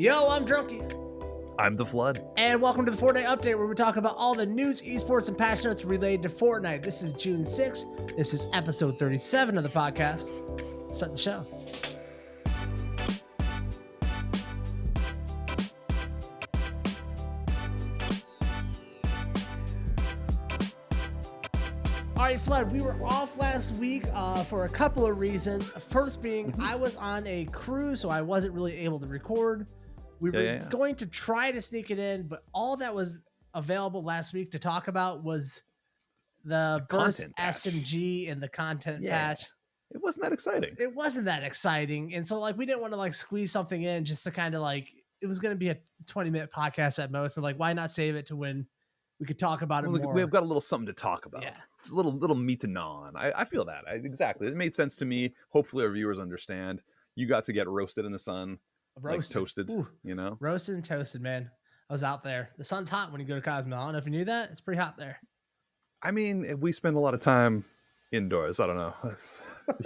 Yo, I'm Drnkie. I'm TheFlood. And welcome to the Fortnite update, where we talk about all the news, esports, and patch notes related to Fortnite. This is June 6th. This is episode 37 of the podcast. Let's start the show. All right, Flood, we were off last week for a couple of reasons. First being, I was on a cruise, so I wasn't really able to record. We were going to try to sneak it in, but all that was available last week to talk about was the burst SMG and the content patch. It wasn't that exciting. It wasn't that exciting. And so we didn't want to squeeze something in just to kind of it was going to be a 20-minute podcast at most. And why not save it to when we could talk about it more? We've got a little something to talk about. Yeah. It's a little meat to gnaw on. I feel that. Exactly. It made sense to me. Hopefully our viewers understand. You got to get roasted in the sun. Toasted. Ooh, roasted and toasted, man. I was out there. The sun's hot when you go to Cosmo. I don't know if you knew that. It's pretty hot there. I mean, we spend a lot of time indoors. I don't know.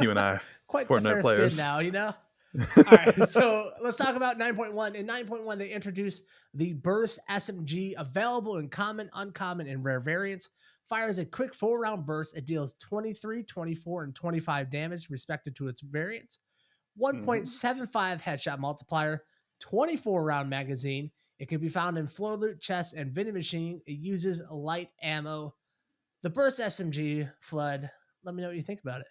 You and I, quite Fortnite players now, All right, so let's talk about 9.1. In 9.1, they introduced the Burst SMG, available in common, uncommon, and rare variants. Fires a quick 4-round burst. It deals 23, 24, and 25 damage, respective to its variants. 1.75 headshot multiplier, 24-round magazine. It can be found in floor loot, chest, and vending machine. It uses light ammo. The Burst SMG, Flood, let me know what you think about it.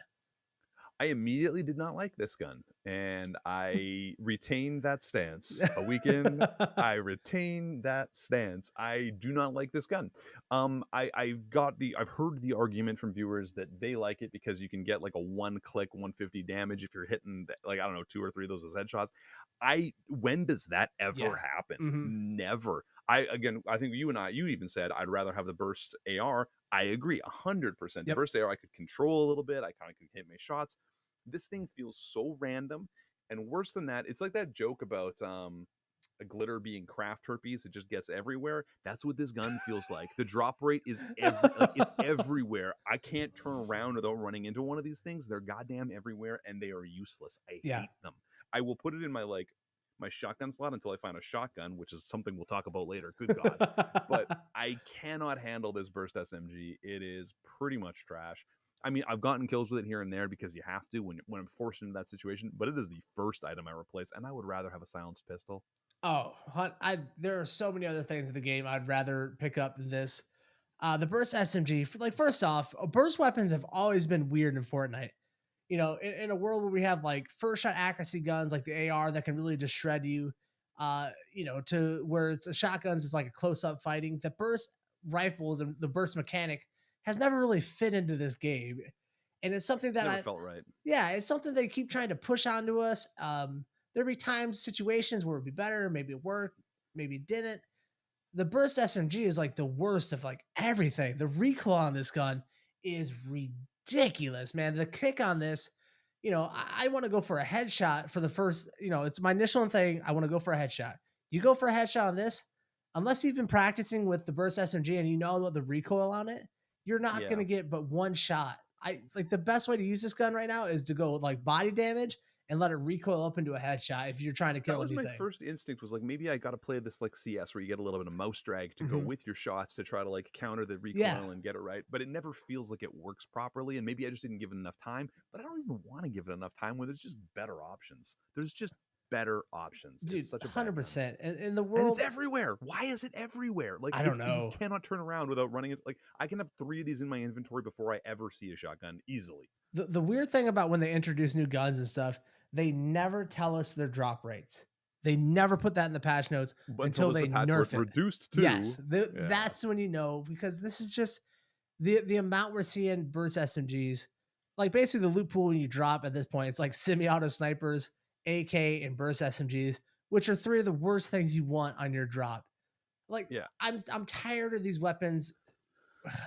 I immediately did not like this gun, and I retained that stance. A weekend, I retained that stance. I do not like this gun. I've heard the argument from viewers that they like it because you can get a one-click 150 damage if you're hitting 2 or 3 of those as headshots. When does that ever happen? Mm-hmm. Never. I think you even said I'd rather have the Burst AR. I agree 100%. The Burst AR I could control a little bit. I kind of could hit my shots. This thing feels so random, and worse than that, it's like that joke about a glitter being craft herpes. It just gets everywhere. That's what this gun feels like. The drop rate is it's everywhere. I can't turn around without running into one of these things. They're goddamn everywhere, and they are useless. I hate them. I will put it in my my shotgun slot until I find a shotgun, which is something we'll talk about later. Good God. But I cannot handle this Burst SMG. It is pretty much trash. I mean, I've gotten kills with it here and there because you have to when I'm forced into that situation, but it is the first item I replace, and I would rather have a silenced pistol. Oh, there are so many other things in the game I'd rather pick up than this. The Burst SMG, first off, burst weapons have always been weird in Fortnite. In a world where we have first shot accuracy guns like the AR that can really just shred you, to where it's a shotguns, it's like a close up fighting. The burst rifles and the burst mechanic has never really fit into this game, and it's something that never felt right. Yeah, it's something they keep trying to push onto us. There'll be situations where it'd be better, maybe it worked, maybe it didn't. The Burst SMG is the worst of everything. The recoil on this gun is ridiculous, man. The kick on this, I want to go for a headshot for the first, it's my initial thing. I want to go for a headshot. You go for a headshot on this, unless you've been practicing with the Burst SMG and you know what the recoil on it, you're not going to get but one shot. The best way to use this gun right now is to go with body damage and let it recoil up into a headshot if you're trying to kill anything. My first instinct was maybe I got to play this CS where you get a little bit of mouse drag to go with your shots to try to counter the recoil and get it right. But it never feels like it works properly. And maybe I just didn't give it enough time, but I don't even want to give it enough time when there's just better options. There's just better options. Dude, it's such a 100%. In the world, and it's everywhere. Why is it everywhere? I don't know. You cannot turn around without running it. I can have 3 of these in my inventory before I ever see a shotgun easily. The weird thing about when they introduce new guns and stuff, they never tell us their drop rates. They never put that in the patch notes until they nerf it. Reduced to. Yes, that's when you know, because this is just the amount we're seeing Burst SMGs. Basically the loot pool when you drop at this point, it's semi-auto snipers, AK, and Burst SMGs, which are 3 of the worst things you want on your drop. I'm tired of these weapons.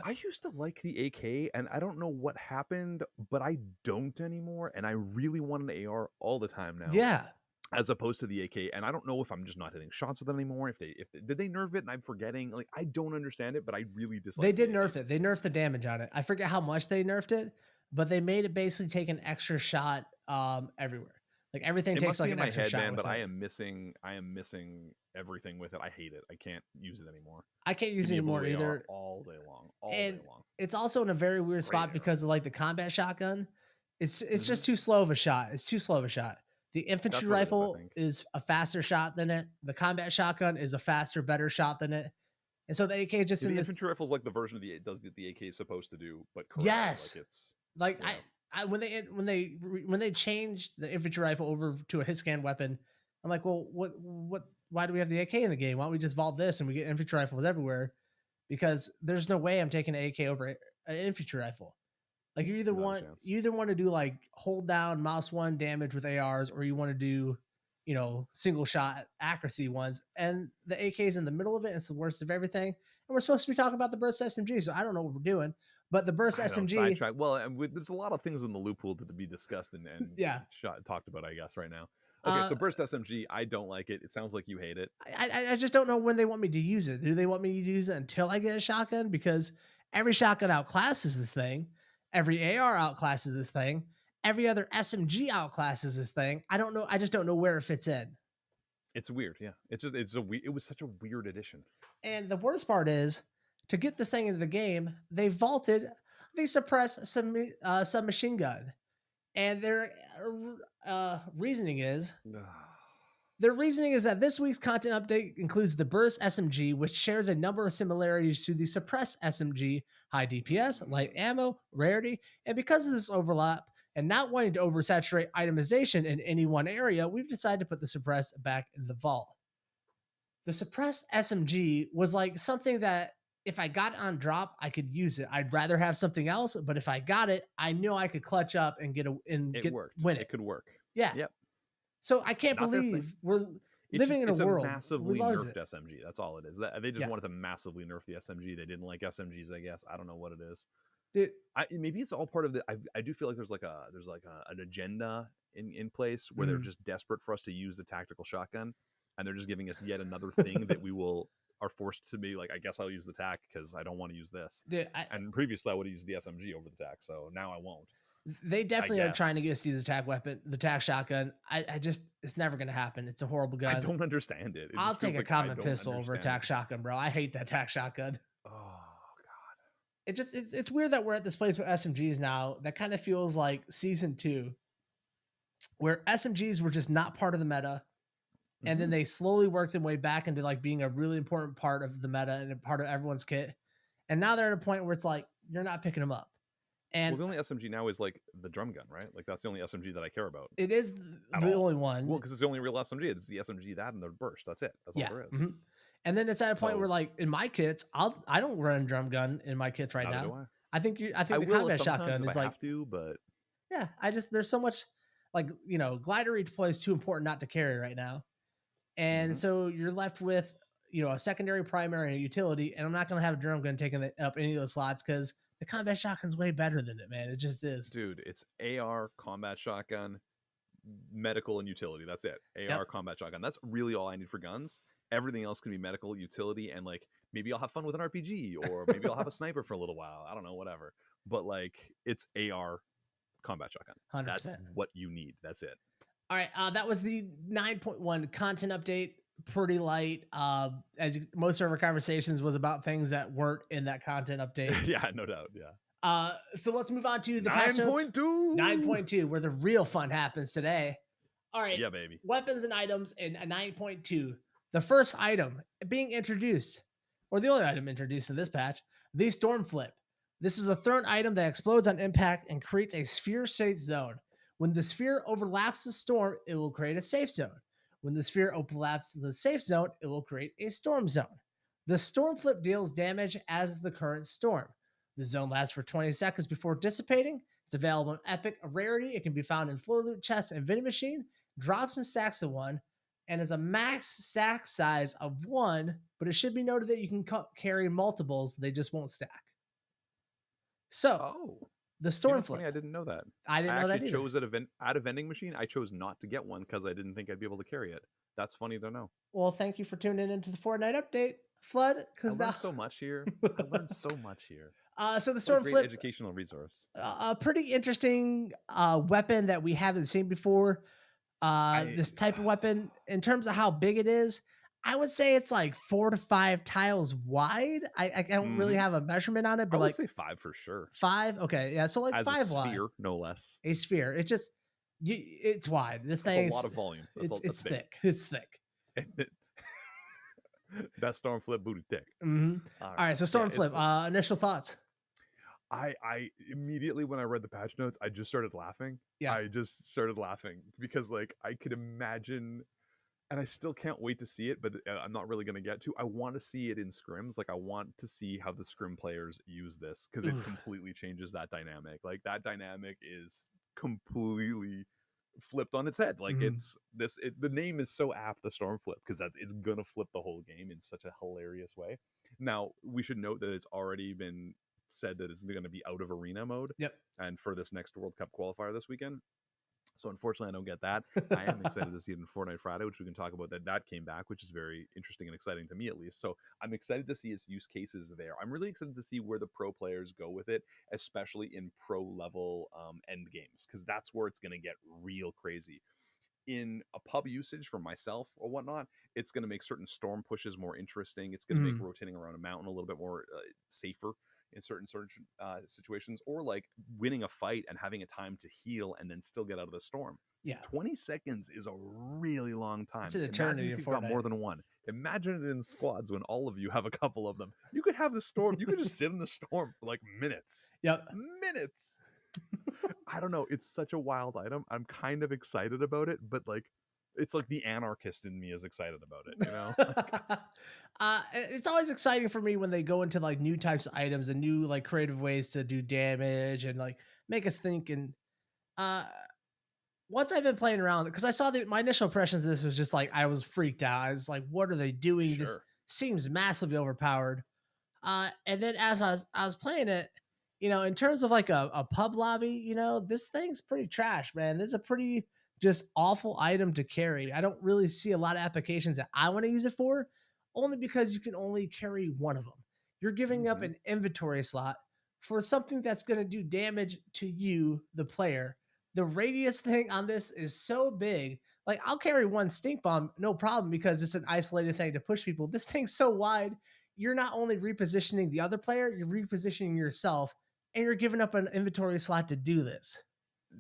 I used to like the AK, and I don't know what happened, but I don't anymore, and I really want an AR all the time now. Yeah. As opposed to the AK, and I don't know if I'm just not hitting shots with it anymore. If did they nerf it, and I'm forgetting. I don't understand it, but I really dislike. They did nerf it. They nerfed the damage on it. I forget how much they nerfed it, but they made it basically take an extra shot everywhere. Like everything It takes must like be an in my extra head, shot man, with but it. I am missing everything with it. I hate it. I can't use it anymore. I can't use Give it me a anymore blue AR either. all day long. All And day long. it's also in a very weird Great spot arrow. because of like the combat shotgun. It's Mhm. just too slow of a shot. It's too slow of a shot. The infantry That's what it is, I rifle think. is a faster shot than it. The combat shotgun is a faster, better shot than it. And so the AK just Yeah, in the this. infantry rifle is like the version of the does the AK is supposed to do, but correctly. Yes. Like it's Like yeah. I when they changed the infantry rifle over to a hit scan weapon, I'm like, well, why do we have the AK in the game? Why don't we just vault this and we get infantry rifles everywhere? Because there's no way I'm taking an AK over an infantry rifle. Like you either Not a chance. want to do like hold down mouse one damage with ARs, or you want to do, you know, single shot accuracy ones. And the AK is in the middle of it. It's the worst of everything. And we're supposed to be talking about the burst SMG, so I don't know what we're doing. But the burst I know, SMG, sidetrack. Well, there's a lot of things in the loophole to be discussed and yeah. talked about, I guess, right now. Okay, so burst SMG, I don't like it. It sounds like you hate it. I just don't know when they want me to use it. Do they want me to use it until I get a shotgun? Because every shotgun outclasses this thing. Every AR outclasses this thing. Every other SMG outclasses this thing. I don't know. I just don't know where it fits in. It's weird, yeah. It was such a weird addition. And the worst part is, to get this thing into the game, they vaulted the suppressed submachine gun, and their reasoning is that this week's content update includes the burst SMG, which shares a number of similarities to the suppressed SMG, high DPS, light ammo, rarity, and because of this overlap and not wanting to oversaturate itemization in any one area, we've decided to put the suppressed back in the vault. The suppressed SMG was like something that if I got it on drop, I could use it. I'd rather have something else, but if I got it, I knew I could clutch up and win it. It could work. Yeah. Yep. So I can't believe we're living in a world. It's a massively nerfed it. SMG. That's all it is. They just wanted to massively nerf the SMG. They didn't like SMGs, I guess. I don't know what it is. Dude, maybe it's all part of the. I do feel like there's an agenda in place where they're just desperate for us to use the tactical shotgun, and they're just giving us yet another thing that we are forced to be like. I guess I'll use the TAC because I don't want to use this. Dude, and previously I would have used the SMG over the TAC, so now I won't. They definitely are trying to get us to use the TAC weapon, the TAC shotgun. I just, it's never going to happen. It's a horrible gun. I don't understand it. I'll take a common pistol over a TAC shotgun, bro. I hate that TAC shotgun. Oh God. It's weird that we're at this place with SMGs now. That kind of feels like season 2, where SMGs were just not part of the meta. And then they slowly worked their way back into like being a really important part of the meta and a part of everyone's kit. And now they're at a point where it's like, you're not picking them up. And the only SMG now is like the drum gun, right? Like that's the only SMG that I care about. It is the only one. Well, because it's the only real SMG. It's the SMG that and the burst. That's it. That's all there is. And then it's at a point where, like in my kits, I don't run drum gun in my kits right now. I think the combat shotgun is like. Have to, but yeah, there's so much like glider redeploy is too important not to carry right now, and so you're left with a secondary, primary, and a utility, and I'm not gonna have a drum gun taking up any of those slots because the combat shotgun's way better than it, man. It just is. Dude, it's AR, combat shotgun, medical, and utility. That's it. AR, combat shotgun. That's really all I need for guns. Everything else can be medical, utility, and like maybe I'll have fun with an RPG or maybe I'll have a sniper for a little while. I don't know, whatever. But like it's AR, combat shotgun. 100%. That's what you need. That's it. All right. That was the 9.1 content update. Pretty light, as most of our conversations was about things that weren't in that content update. Yeah, no doubt. Yeah. So let's move on to the 9.2. 9.2, where the real fun happens today. All right. Yeah, baby. Weapons and items in a 9.2. The first item being introduced, or the only item introduced in this patch, the Storm Flip. This is a thrown item that explodes on impact and creates a sphere-shaped zone. When the sphere overlaps the storm, it will create a safe zone. When the sphere overlaps the safe zone, it will create a storm zone. The Storm Flip deals damage as the current storm. The zone lasts for 20 seconds before dissipating. It's available in Epic, a rarity. It can be found in floor loot chests and vending machine, drops and stacks of 1, and is a max stack size of 1, but it should be noted that you can carry multiples. They just won't stack. So, the Storm Flip. Funny, I didn't know that. I didn't know that either. Chose at a vending machine. I chose not to get one because I didn't think I'd be able to carry it. That's funny to know. Well, thank you for tuning into the Fortnite update, Flood. I learned so much here. So the Storm Flip, educational resource. A pretty interesting weapon that we haven't seen before. I This type of weapon, in terms of how big it is, I would say it's like 4 to 5 tiles wide. I don't really mhm, have a measurement on it, I but would like say 5 for sure. 5? Okay, yeah, so like As a 5 wide. sphere, no less. A sphere. It's just it's wide. This That's a thing lot is of volume. it's That's big. thick. It's thick. That storm flip booty thick. Mhm. All All right. right, so Yeah, Storm Flip, it's initial thoughts? I immediately when I read the patch notes, I just started laughing. Yeah. I just started laughing because like I could imagine, and I still can't wait to see it, but I'm not really going to get to. I want to see it in scrims. Like I want to see how the scrim players use this because it Ooh. completely changes that dynamic. Like that dynamic is completely flipped on its head. Like Mhm. the name is so apt, the storm flip, because that it's gonna flip the whole game in such a hilarious way. Now we should note that it's already been said that it's going to be out of arena mode Yep. and for this next World Cup qualifier this weekend. So unfortunately, I don't get that. I am excited to see it in Fortnite Friday, which we can talk about. That came back, which is very interesting and exciting to me, at least. So I'm excited to see its use cases there. I'm really excited to see where the pro players go with it, especially in pro level end games, because that's where it's going to get real crazy. In a pub usage for myself or whatnot, it's going to make certain storm pushes more interesting. It's going to make Mhm. rotating around a mountain a little bit more safer in certain situations, or like winning a fight and having a time to heal and then still get out of the storm. Yeah. 20 seconds is a really long time. It's an Imagine eternity if in you've got Fortnite. more than one. Imagine it in squads when all of you have a couple of them. You could have the storm. You could just sit in the storm for like minutes. Yep. Minutes. I don't know. It's such a wild item. I'm kind of excited about it, but like, it's like the anarchist in me is excited about it, you know? It's always exciting for me when they go into like new types of items and new like creative ways to do damage and like make us think. And uh, once I've been playing around, because I saw my initial impressions of this was just like I was freaked out. I was like, "What are they doing? This Sure. seems massively overpowered." And then as I was playing it, in terms of like a pub lobby, this thing's pretty trash, man. This is a pretty just awful item to carry. I don't really see a lot of applications that I want to use it for, only because you can only carry one of them. You're giving up Hmm. an inventory slot for something that's going to do damage to you, the player. The radius thing on this is so big. Like I'll carry one stink bomb, no problem, because it's an isolated thing to push people. This thing's so wide, you're not only repositioning the other player, you're repositioning yourself, and you're giving up an inventory slot to do this.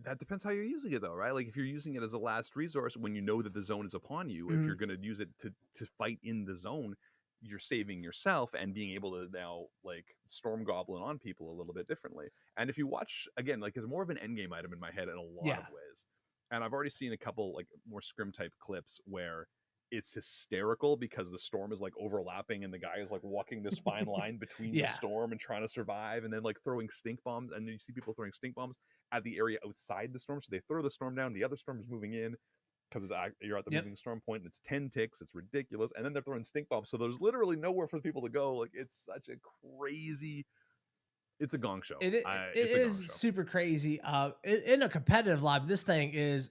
That depends how you're using it, though, right? Like if you're using it as a last resource when you know that the zone is upon you, if you're Mhm. going to use it to fight in the zone, you're saving yourself and being able to now like storm goblin on people a little bit differently. And if you watch again, like it's more of an end game item in my head in a lot of Yeah. ways. And I've already seen a couple like more scrim type clips where it's hysterical because the storm is like overlapping and the guy is like walking this fine line between the Yeah. storm and trying to survive and then like throwing stink bombs, and then you see people throwing stink bombs at the area outside the storm. So they throw the storm down, the other storm is moving in because you're at the Yep. moving storm point and it's 10 ticks. It's ridiculous. And then they're throwing stink bombs. So there's literally nowhere for people to go. Like it's such a crazy, it's a gong show. It It's a gong is show. super crazy. In a competitive lobby, this thing is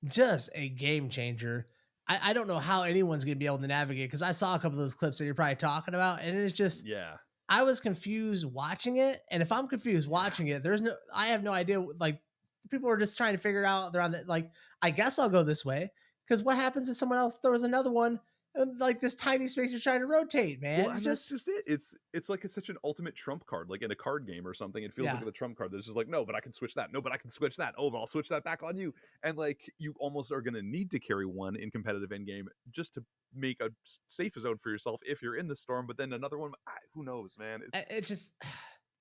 just a game changer. I don't know how anyone's gonna be able to navigate, because I saw a couple of those clips that you're probably talking about, and it's just Yeah. I was confused watching it, and if I'm confused Yeah. watching it, I have no idea. Like people are just trying to figure it out. They're on the like, I guess I'll go this way, because what happens if someone else throws another one? And like this tiny space you're trying to rotate, man. Well, It's and that's just just it. It's like it's such an ultimate trump card, like in a card game or something. It feels yeah, like the trump card. There's just like, no, but I can switch that. No, but I can switch that. Oh, but I'll switch that back on you. And like you almost are gonna need to carry one in competitive endgame just to make a safe zone for yourself if you're in the storm. But then another one, who knows, man? it's just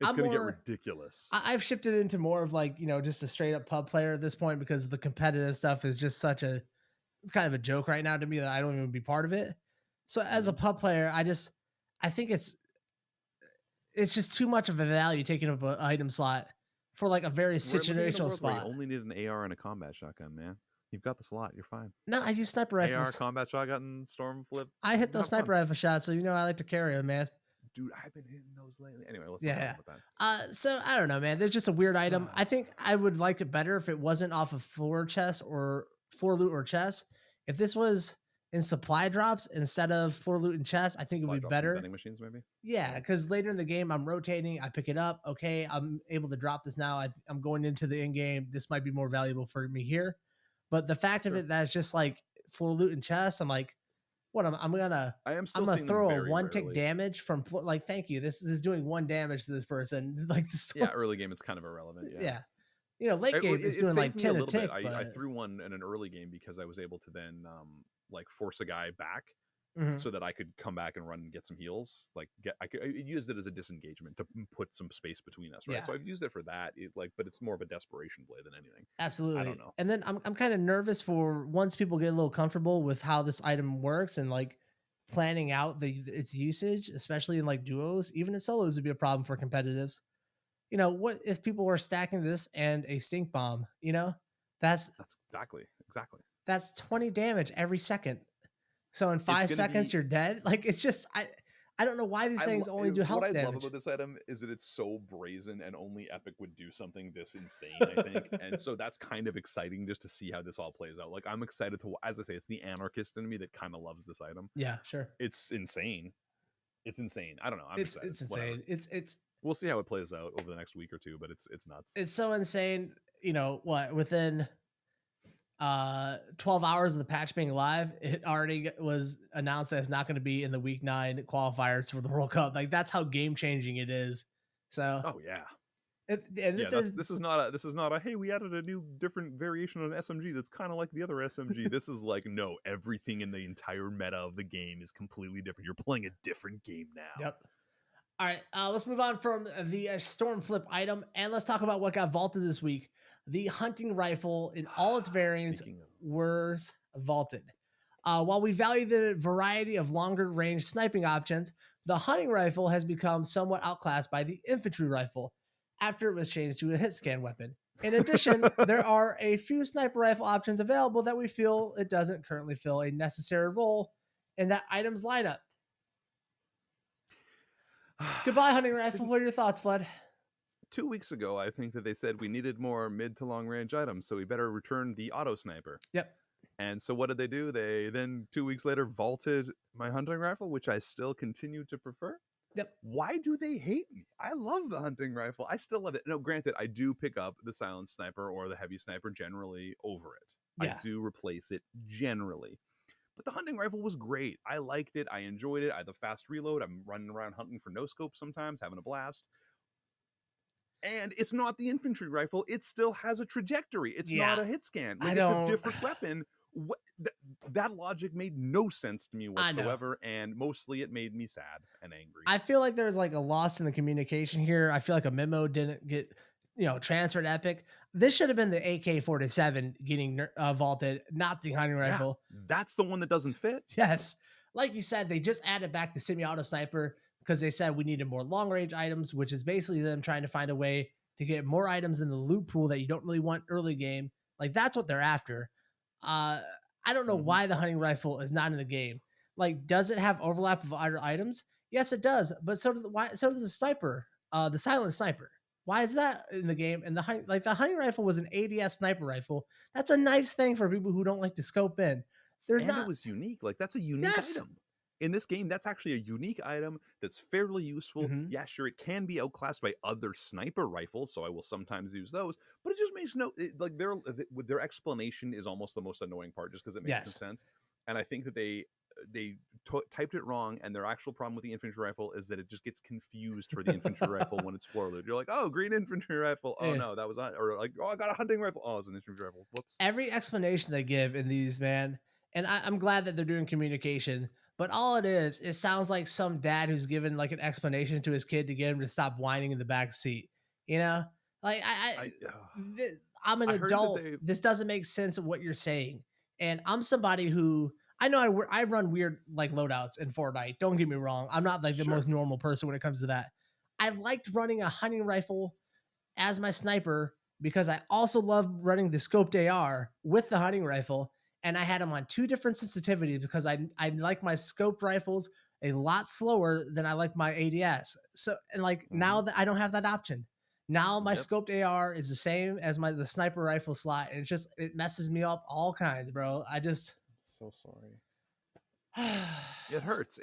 It's I'm gonna get more. ridiculous. I've shifted into more of like just a straight up pub player at this point, because the competitive stuff is just it's kind of a joke right now to me that I don't even be part of it. So as a Mhm. pub player, I think it's just too much of a value taking up an item slot for like a very We're living in a situational world where you spot. only need an AR and a combat shotgun, man. You've got the slot. You're fine. No, I use sniper AR, rifles. combat shotgun, storm flip. I hit those Have fun. sniper rifle shots, so I like to carry them, man. Dude, I've been hitting those lately. Anyway, let's not Yeah, talk yeah. about that. So I don't know, man. There's just a weird item. I think I would like it better if it wasn't off of floor chest or floor loot or chest. If this was in supply drops instead of floor loot and chest, I think it would Supply be drops and better. vending machines, maybe. Yeah, because later in the game, I'm rotating. I pick it up. Okay, I'm able to drop this now. I'm going into the in game. This might be more valuable for me here. But the fact of Sure. it that's just like for loot and chest, I'm like, what I am I'm still gonna seeing them throw a very one tick rarely. damage from like thank you. This is doing one damage to this person. Like the Yeah, story, early game is kind of irrelevant. Yeah. yeah. You know, late game is It doing saved like me a 10 a little bit. tick, I but threw one in an early game because I was able to then like force a guy back mhm. so that I could come back and run and get some heals. Like I used it as a disengagement to put some space between us, right? Yeah, So I've used it for that. But it's more of a desperation play than anything. I don't absolutely. know. And then I'm kind of nervous for once people get a little comfortable with how this item works and like planning out its usage, especially in like duos, even in solos would be a problem for competitives. You know, what if people were stacking this and a stink bomb, you know? That's That's exactly. that's 20 damage every second. So in It's 5 gonna seconds be you're dead. Like it's just I don't know why these things only do what health I love damage. about this item is that it's so brazen and only Epic would do something this insane, I think. And so that's kind of exciting just to see how this all plays out. Like I'm excited to, as I say, it's the anarchist in me that kind of loves this item. Yeah, sure. It's insane. It's insane. I don't know. I'm excited. It's Whatever. insane. We'll see how it plays out over the next week or two, but it's nuts. It's so insane, you know, what within 12 hours of the patch being live, it already was announced that it's not going to be in the week 9 qualifiers for the World Cup. Like that's how game changing it is. So, Oh yeah. and if Yeah, there's this is not a hey, we added a new different variation of an SMG that's kind of like the other SMG. This is like no, everything in the entire meta of the game is completely different. You're playing a different game now. yep. All right, let's move on from the storm flip item and let's talk about what got vaulted this week. The hunting rifle in all its variants Speaking of, was vaulted. While we value the variety of longer range sniping options, the hunting rifle has become somewhat outclassed by the infantry rifle after it was changed to a hit scan weapon. In addition, there are a few sniper rifle options available that we feel it doesn't currently fill a necessary role in that item's lineup. Goodbye, hunting rifle. What are your thoughts, Flood? 2 weeks ago, I think that they said we needed more mid to long range items, so we better return the auto sniper. Yep. And so what did they do? They then 2 weeks later vaulted my hunting rifle, which I still continue to prefer. Yep. Why do they hate me? I love the hunting rifle. I still love it. No, granted, I do pick up the silent sniper or the heavy sniper generally over it. Yeah. I do replace it generally. But the hunting rifle was great. I liked it. I enjoyed it. I had the fast reload. I'm running around hunting for no scope sometimes, having a blast. And it's not the infantry rifle. It still has a trajectory. It's not a hit scan. Like it's a different weapon. That logic made no sense to me whatsoever, and mostly it made me sad and angry. I feel like there's like a loss in the communication here. I feel like a memo didn't get, transferred to Epic. This should have been the AK-47 getting vaulted, not the hunting rifle. Yeah, that's the one that doesn't fit. Yes. Like you said, they just added back the semi-auto sniper because they said we needed more long-range items, which is basically them trying to find a way to get more items in the loot pool that you don't really want early game. Like that's what they're after. I don't know why the hunting rifle is not in the game. Like, does it have overlap of other items? Yes, it does. But so does the sniper, the silent sniper. Why is that in the game? And the hunting rifle was an ADS sniper rifle. That's a nice thing for people who don't like to scope in. It was unique. Like that's a unique item. In this game, that's actually a unique item that's fairly useful. Yeah, sure, it can be outclassed by other sniper rifles, so I will sometimes use those. But it just makes their explanation is almost the most annoying part, just because it makes no sense. And I think that they typed it wrong, and their actual problem with the infantry rifle is that it just gets confused for the infantry rifle when it's floor load. You're like, oh, green infantry rifle. Oh no, that was or like, oh, I got a hunting rifle. Oh, it's an infantry rifle. Whoops. Every explanation they give in these, man, and I'm glad that they're doing communication. But all it sounds like some dad who's given like an explanation to his kid to get him to stop whining in the back seat. You know, like I'm an adult. This doesn't make sense of what you're saying. And I'm somebody who I know I run weird like loadouts in Fortnite. Don't get me wrong. I'm not like the most normal person when it comes to that. I liked running a hunting rifle as my sniper because I also love running the scoped AR with the hunting rifle. And I had them on two different sensitivities because I like my scoped rifles a lot slower than I like my ADS. So, and like now that I don't have that option, now my scoped AR is the same as the sniper rifle slot. And it messes me up all kinds, bro. I'm so sorry. It hurts.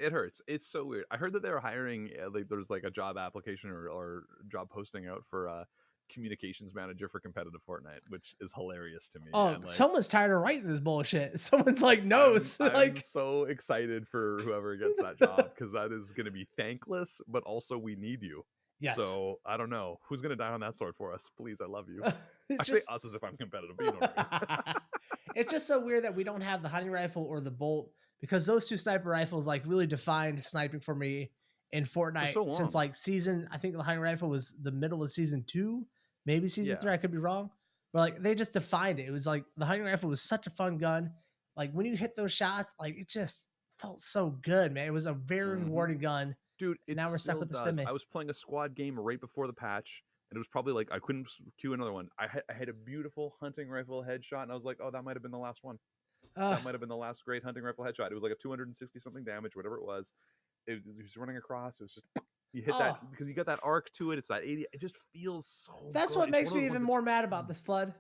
It's so weird. I heard that they're hiring, like there's like a job application or job posting out for communications manager for competitive Fortnite, which is hilarious to me. Oh, And like, someone's tired of writing this bullshit. Someone's like knows. I'm like so excited for whoever gets that job, because that is going to be thankless, but also we need you. yes. So I don't know who's going to die on that sword for us. Please, I love you. I just, say us as if I'm competitive, but you know what I mean. It's just so weird that we don't have the hunting rifle or the bolt, because those two sniper rifles like really defined sniping for me in Fortnite so since long. like I think the hunting rifle was the middle of season 2, maybe season 3. I could be wrong, but like they just defined it. It was like the hunting rifle was such a fun gun. Like when you hit those shots, like it just felt so good, man. It was a very rewarding gun. Dude, it now we're stuck still with the does. semi. I was playing a squad game right before the patch, and it was probably like I couldn't queue another one. I had a beautiful hunting rifle headshot, and I was like, oh, that might have been the last one. That might have been the last great hunting rifle headshot. It was like a 260 something damage, whatever it was. It was running across. It was just you hit that because you got that arc to it. It's that 80. It just feels so. That's good. what makes me even more mad about this flood.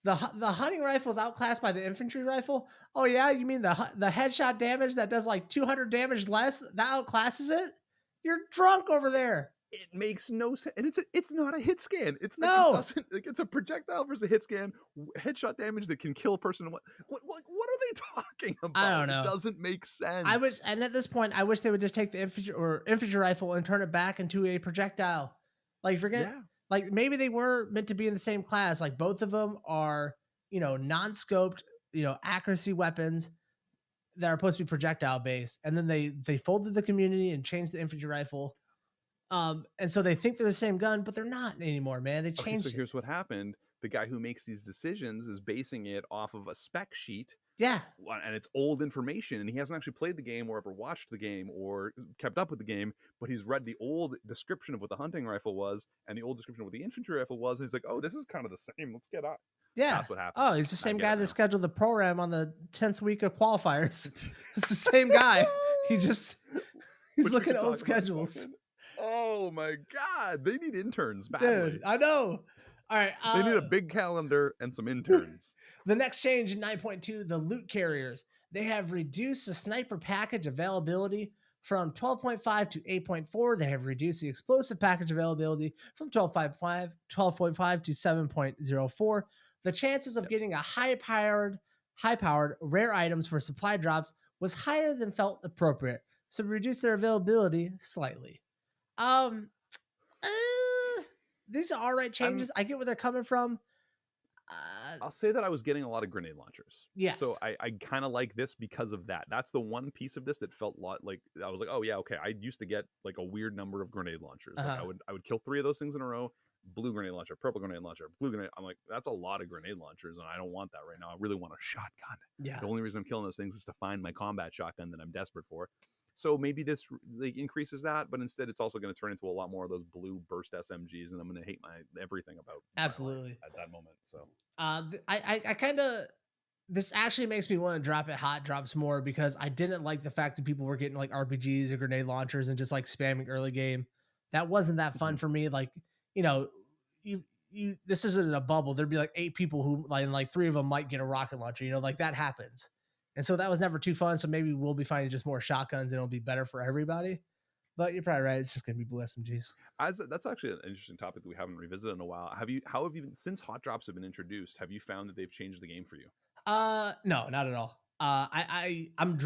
The hunting rifle is outclassed by the infantry rifle. Oh yeah, you mean the headshot damage that does like 200 damage less? That outclasses it? You're drunk over there. It makes no sense, and it's not a hit scan. It's like, no, it doesn't, like, it's a projectile versus a hit scan. Headshot damage that can kill a person. What are they talking about? I don't know. It doesn't make sense. I wish, and at this point, I wish they would just take the infantry rifle and turn it back into a projectile. Like forget. Yeah. Like maybe they were meant to be in the same class. Like both of them are, non-scoped, accuracy weapons that are supposed to be projectile based. And then they folded the community and changed the infantry rifle. And so they think they're the same gun, but they're not anymore, man. They changed. Okay, so here's what happened. The guy who makes these decisions is basing it off of a spec sheet. Yeah. And it's old information, and he hasn't actually played the game or ever watched the game or kept up with the game, but he's read the old description of what the hunting rifle was and the old description of what the infantry rifle was, and he's like, oh, this is kind of the same. Let's get out. Yeah. That's what happened. Oh, he's the same guy that scheduled the program on the 10th week of qualifiers. It's the same guy. He's looking at old schedules. Oh my God. They need interns badly. Dude, I know. All right. They need a big calendar and some interns. The next change in 9.2, the loot carriers. They have reduced the sniper package availability from 12.5 to 8.4. They have reduced the explosive package availability from 12.5 to 7.04. The chances of getting a high-powered rare items for supply drops was higher than felt appropriate, so reduce their availability slightly. These are all right changes. I get where they're coming from. I'll say that I was getting a lot of grenade launchers. Yes. So I kind of like this because of that. That's the one piece of this that felt a lot like I was like, oh yeah, okay. I used to get like a weird number of grenade launchers. Like I would kill 3 of those things in a row. Blue grenade launcher, purple grenade launcher, blue grenade. I'm like, that's a lot of grenade launchers, and I don't want that right now. I really want a shotgun. Yeah. The only reason I'm killing those things is to find my combat shotgun that I'm desperate for. So maybe this like increases that, but instead it's also going to turn into a lot more of those blue burst SMGs, and I'm going to hate everything about absolutely at that moment. So I kind of, this actually makes me want to drop it hot drops more, because I didn't like the fact that people were getting like RPGs or grenade launchers and just like spamming early game. That wasn't that fun for me. Like, this isn't a bubble. There'd be like 8 people who like 3 of them might get a rocket launcher, like that happens. And so that was never too fun. So maybe we'll be finding just more shotguns and it'll be better for everybody. But you're probably right. It's just going to be blue SMGs. That's actually an interesting topic that we haven't revisited in a while. How have you, since hot drops have been introduced, have you found that they've changed the game for you? No, not at all. I'm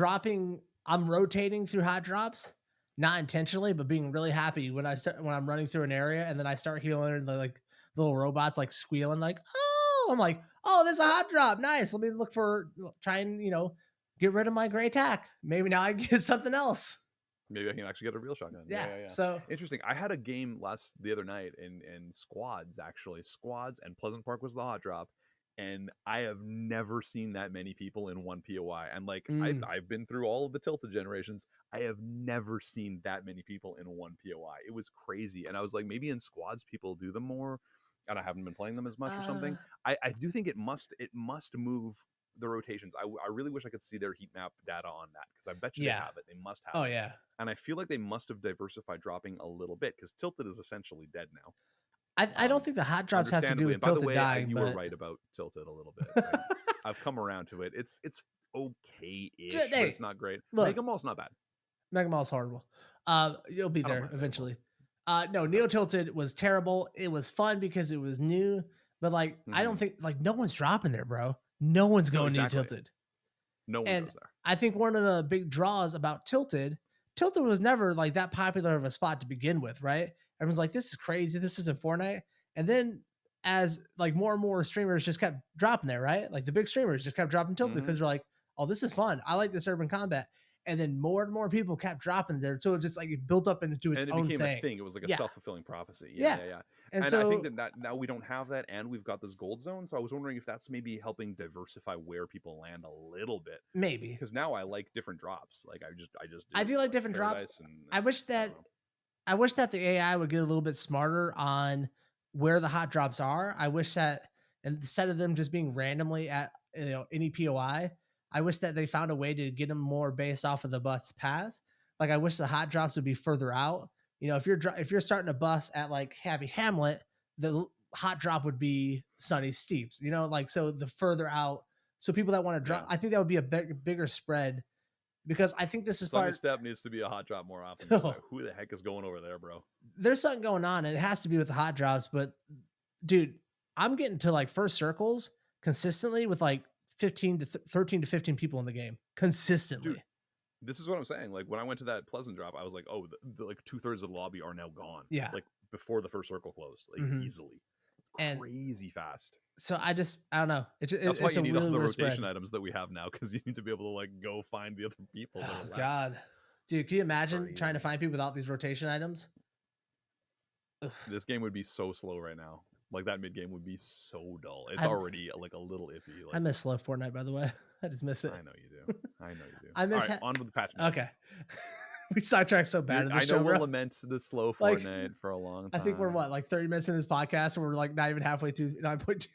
rotating through hot drops, not intentionally, but being really happy when I'm running through an area and then I start healing and the like little robots like squealing like, oh, I'm like, oh, there's a hot drop. Nice. Let me try and, get rid of my gray tack. Maybe now I get something else. Maybe I can actually get a real shotgun. Yeah. So interesting. I had a game the other night in squads, and Pleasant Park was the hot drop. And I have never seen that many people in one POI. And like, I've been through all of the Tilted generations. I have never seen that many people in one POI. It was crazy. And I was like, maybe in squads, people do them more. And I haven't been playing them as much or something. I do think it must move the rotations. I really wish I could see their heat map data on that, because I bet you they have it. They must have it. Yeah. And I feel like they must have diversified dropping a little bit, because Tilted is essentially dead now. I don't think the hot drops have to do with Tilted dying. You were right about Tilted a little bit. I've come around to it. It's okay-ish, but it's not great. Mega Mall's not bad. Mega Mall's horrible. You'll be there eventually. No, Neo Tilted was terrible. It was fun because it was new, but like I don't Mhm. think like no one's dropping there, bro. No one's No, going Neo exactly. Tilted. No one And goes there. I think one of the big draws about Tilted was never like that popular of a spot to begin with, right? Everyone's like, this is crazy. This isn't Fortnite. And then as like more and more streamers just kept dropping there, right? Like the big streamers just kept dropping Tilted Mhm. because they're like, oh, this is fun. I like this urban combat. And then more and more people kept dropping there. So it just like it built up into its And it own became a thing. thing. It was like a Yeah. self-fulfilling prophecy. Yeah, Yeah. yeah, yeah. And And I think so that now we don't have that, and we've got this gold zone. So I was wondering if that's maybe helping diversify where people land a little bit. maybe Because now I like different drops. Like I just I do do like different drops. Paradise and I wish I don't that know. I wish that the AI would get a little bit smarter on where the hot drops are. I wish that instead of them just being randomly at any POI, I wish that they found a way to get them more based off of the bus path. Like I wish the hot drops would be further out. If you're starting a bus at like Happy Hamlet, hot drop would be Sunny Steeps. Like so the further out. So people that want to drop, Yeah. I think that would be a bigger spread because I think this is Sunny part. Step needs to be a hot drop more often. 'Cause, like, who the heck is going over there, bro? There's something going on, and it has to be with the hot drops. But dude, I'm getting to like first circles consistently with like 13 to 15 people in the game consistently. Dude, this is what I'm saying. Like when I went to that Pleasant drop, I was like, oh, like 2/3 of the lobby are now gone. Yeah. Like before the first circle closed, like Mhm. easily. And Crazy fast. so I don't know. That's why It's you a need really all the weird rotation spread. items that we have now, because you need to be able to like go find the other people that are Oh left. God, dude, can you imagine trying to Crazy. find people without these rotation items? Ugh. This game would be so slow right now. Like that mid game would be so dull. It's I'm- already like a little iffy. I Like, miss slow Fortnite, by the way. I just miss it. I know you do. I know you do. I miss All right, on with the patch notes. Okay. We sidetracked so bad in I this know show, we'll bro. lament the slow Like, Fortnite for a long time. I think we're like 30 minutes in this podcast, and we're like not even halfway through 9.2.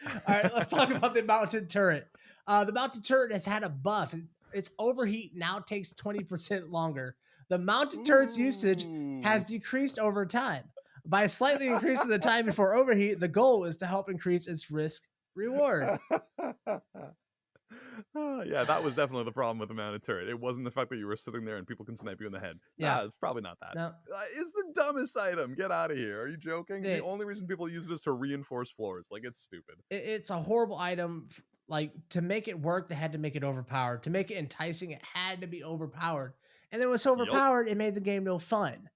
All right, let's talk about the mounted turret. The mounted turret has had a buff. Its overheat now takes 20% longer. The mounted turret's usage has decreased over time. By slightly increasing the time before overheat, the goal is to help increase its risk reward. Yeah, that was definitely the problem with the mounted turret. It wasn't the fact that you were sitting there and people can snipe you in the head. Yeah. Nah, it's probably not that. No, It's the dumbest item. Get out of here. Are you joking? Dude. The only reason people use it is to reinforce floors. Like, it's stupid. it's a horrible item. Like to make it work, they had to make it overpowered. To make it enticing, it had to be overpowered. And then it was so overpowered, it made the game no fun.